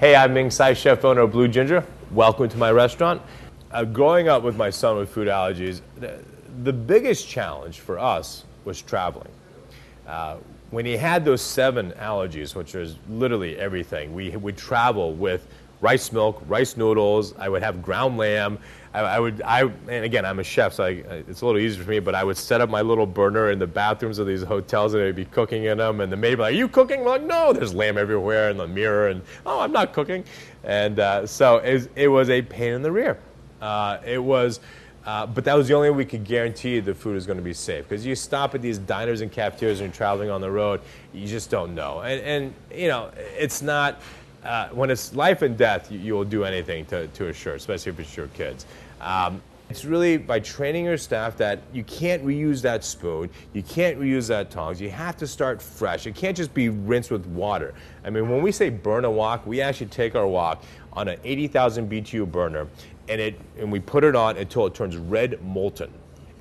Hey, I'm Ming Tsai, chef owner of Blue Ginger. Welcome to my restaurant. Growing up with my son with food allergies, the biggest challenge for us was traveling. When he had those 7 allergies, which is literally everything, we would travel with rice milk, rice noodles. I would have ground lamb. And again, I'm a chef, so it's a little easier for me, but I would set up my little burner in the bathrooms of these hotels, and I'd be cooking in them, and the maid would be like, "Are you cooking?" I'm like, "No, there's lamb everywhere in the mirror," and, "Oh, I'm not cooking." And so it was a pain in the rear. But that was the only way we could guarantee the food is going to be safe. Because you stop at these diners and cafeterias and you're traveling on the road, you just don't know. And you know, it's not, when it's life and death, you will do anything to assure, especially if it's your kids. It's really by training your staff that you can't reuse that spoon, you can't reuse that tongs, you have to start fresh. It can't just be rinsed with water. I mean, when we say burn a wok, we actually take our wok on an 80,000 BTU burner, and we put it on until it turns red molten.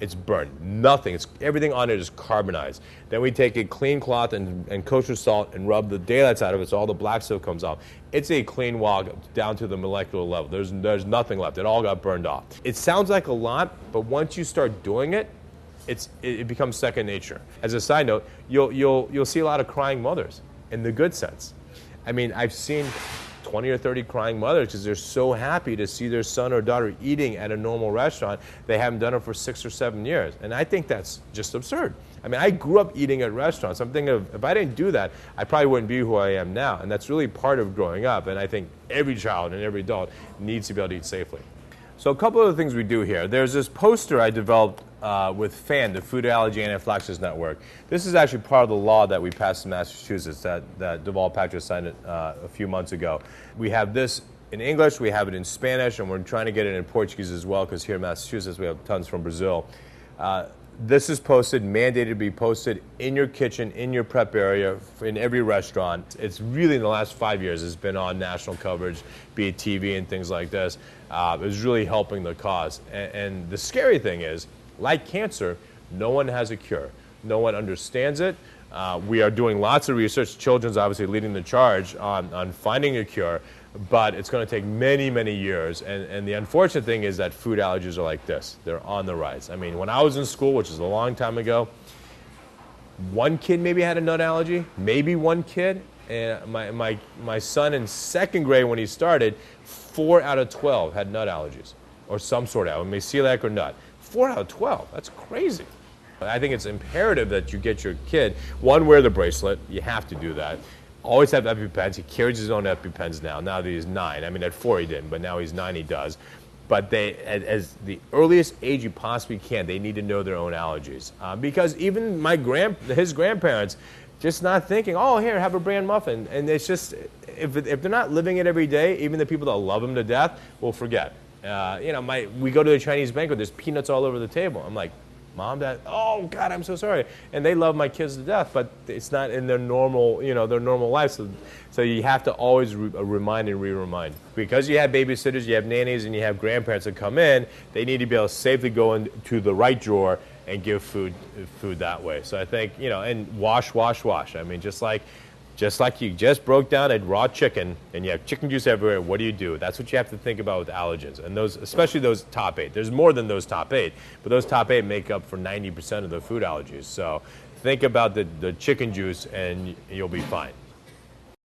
It's burnt. Nothing. Everything on it is carbonized. Then we take a clean cloth and kosher salt and rub the daylights out of it so all the black stuff comes off. It's a clean wok down to the molecular level. There's nothing left. It all got burned off. It sounds like a lot, but once you start doing it, it becomes second nature. As a side note, you'll see a lot of crying mothers in the good sense. I mean, I've seen 20 or 30 crying mothers because they're so happy to see their son or daughter eating at a normal restaurant. They haven't done it for 6 or 7 years. And I think that's just absurd. I mean, I grew up eating at restaurants. I'm thinking of, if I didn't do that, I probably wouldn't be who I am now. And that's really part of growing up. And I think every child and every adult needs to be able to eat safely. So a couple of the things we do here. There's this poster I developed with FAN, the Food Allergy Anaphylaxis Network. This is actually part of the law that we passed in Massachusetts that Deval Patrick signed it a few months ago. We have this in English, we have it in Spanish, and we're trying to get it in Portuguese as well, because here in Massachusetts we have tons from Brazil. This is posted, mandated to be posted in your kitchen, in your prep area, in every restaurant. It's really, in the last 5 years, it's been on national coverage, be it TV and things like this. It's really helping the cause. And the scary thing is, like cancer, no one has a cure. No one understands it. We are doing lots of research. Children's obviously leading the charge on finding a cure, but it's going to take many, many years. And the unfortunate thing is that food allergies are like this. They're on the rise. I mean, when I was in school, which is a long time ago, one kid maybe had a nut allergy, maybe one kid. And my son in 2nd grade, when he started, 4 out of 12 had nut allergies, or some sort of, maybe celiac or nut. 4 out of 12, that's crazy. I think it's imperative that you get your kid, one, wear the bracelet, you have to do that. Always have EpiPens. He carries his own EpiPens now that he's 9. I mean, at 4 he didn't, but now he's 9 he does. But as the earliest age you possibly can, they need to know their own allergies. Because even his grandparents, just not thinking, oh, here, have a bran muffin. And it's just, if they're not living it every day, even the people that love them to death will forget. We go to a Chinese banquet, there's peanuts all over the table. I'm like, Mom, Dad, oh God, I'm so sorry. And they love my kids to death, but it's not in their normal, their normal life. So you have to always remind and re-remind. Because you have babysitters, you have nannies, and you have grandparents that come in, they need to be able to safely go into the right drawer and give food that way. So I think, and wash. I mean, just like you just broke down a raw chicken and you have chicken juice everywhere, what do? That's what you have to think about with allergens. And those, especially those top 8. There's more than those top 8, but those top 8 make up for 90% of the food allergies. So think about the chicken juice and you'll be fine.